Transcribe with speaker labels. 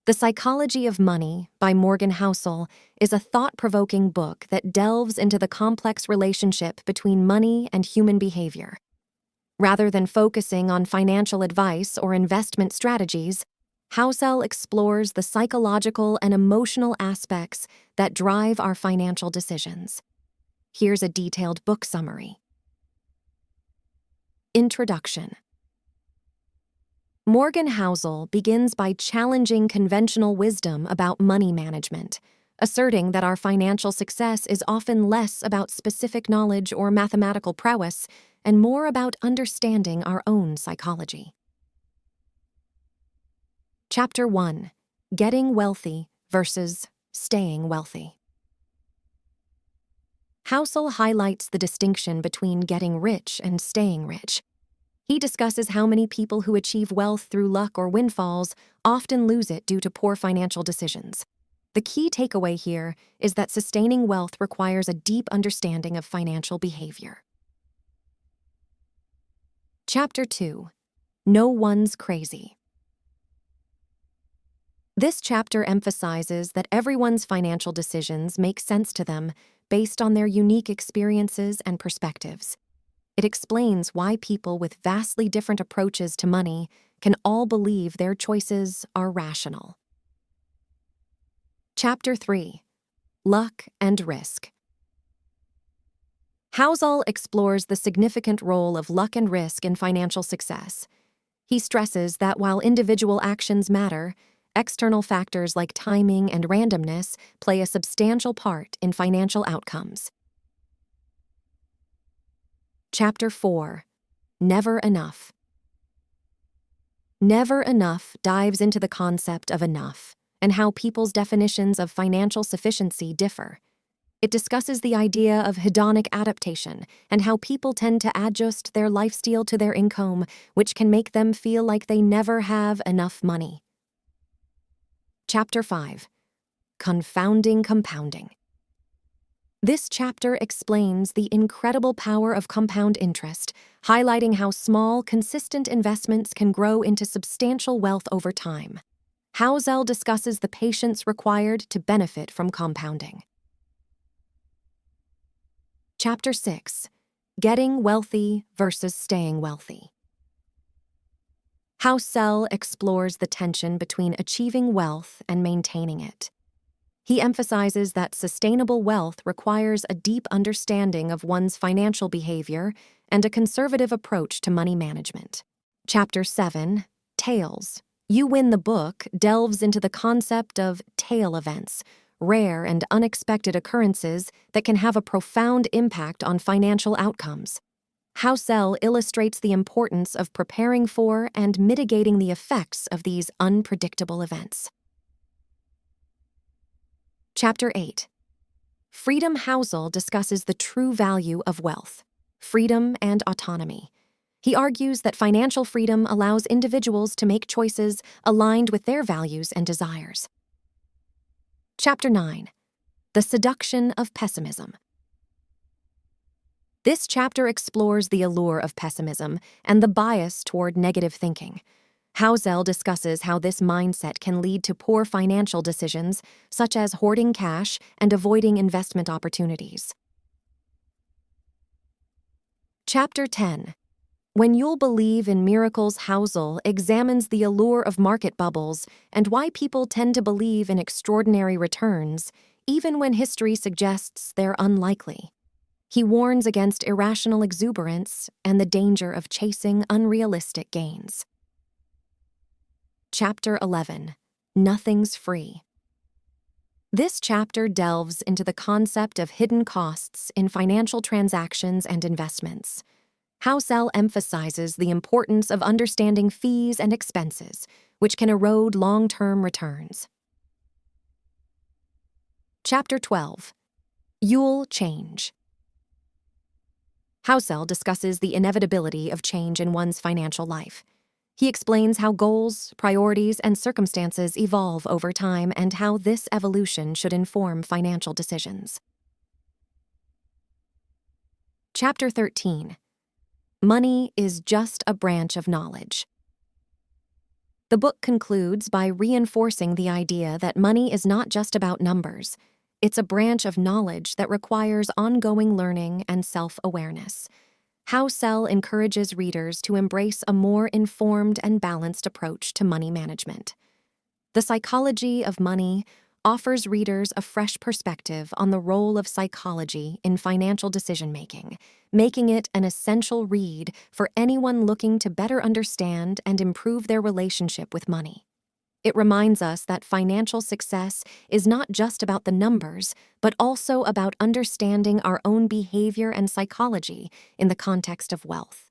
Speaker 1: The Psychology of Money by Morgan Housel is a thought-provoking book that delves into the complex relationship between money and human behavior. Rather than focusing on financial advice or investment strategies, Housel explores the psychological and emotional aspects that drive our financial decisions. Here's a detailed book summary. Introduction. Morgan Housel begins by challenging conventional wisdom about money management, asserting that our financial success is often less about specific knowledge or mathematical prowess and more about understanding our own psychology. Chapter 1. Getting Wealthy versus Staying Wealthy. Housel highlights the distinction between getting rich and staying rich. He discusses how many people who achieve wealth through luck or windfalls often lose it due to poor financial decisions. The key takeaway here is that sustaining wealth requires a deep understanding of financial behavior. Chapter 2. No One's Crazy. This chapter emphasizes that everyone's financial decisions make sense to them based on their unique experiences and perspectives. It explains why people with vastly different approaches to money can all believe their choices are rational. Chapter 3. Luck and Risk. Housel explores the significant role of luck and risk in financial success. He stresses that while individual actions matter, external factors like timing and randomness play a substantial part in financial outcomes. Chapter 4. Never Enough. Never Enough dives into the concept of enough and how people's definitions of financial sufficiency differ. It discusses the idea of hedonic adaptation and how people tend to adjust their lifestyle to their income, which can make them feel like they never have enough money. Chapter 5. Confounding Compounding. This chapter explains the incredible power of compound interest, highlighting how small, consistent investments can grow into substantial wealth over time. Housel discusses the patience required to benefit from compounding. Chapter 6. Getting Wealthy versus Staying Wealthy. Housel explores the tension between achieving wealth and maintaining it. He emphasizes that sustainable wealth requires a deep understanding of one's financial behavior and a conservative approach to money management. Chapter 7, Tails. You Win the Book delves into the concept of tail events, rare and unexpected occurrences that can have a profound impact on financial outcomes. Housel illustrates the importance of preparing for and mitigating the effects of these unpredictable events. Chapter 8. Freedom. Housel discusses the true value of wealth, freedom and autonomy. He argues that financial freedom allows individuals to make choices aligned with their values and desires. Chapter 9. The Seduction of Pessimism. This chapter explores the allure of pessimism and the bias toward negative thinking. Housel discusses how this mindset can lead to poor financial decisions, such as hoarding cash and avoiding investment opportunities. Chapter 10. When You'll Believe in Miracles. Housel examines the allure of market bubbles and why people tend to believe in extraordinary returns, even when history suggests they're unlikely. He warns against irrational exuberance and the danger of chasing unrealistic gains. Chapter 11. Nothing's Free. This chapter delves into the concept of hidden costs in financial transactions and investments. Housel emphasizes the importance of understanding fees and expenses, which can erode long-term returns. Chapter 12. You'll Change. Housel discusses the inevitability of change in one's financial life. He explains how goals, priorities, and circumstances evolve over time and how this evolution should inform financial decisions. Chapter 13. Money is Just a Branch of Knowledge. The book concludes by reinforcing the idea that money is not just about numbers. It's a branch of knowledge that requires ongoing learning and self-awareness. Housel encourages readers to embrace a more informed and balanced approach to money management. The Psychology of Money offers readers a fresh perspective on the role of psychology in financial decision-making, making it an essential read for anyone looking to better understand and improve their relationship with money. It reminds us that financial success is not just about the numbers, but also about understanding our own behavior and psychology in the context of wealth.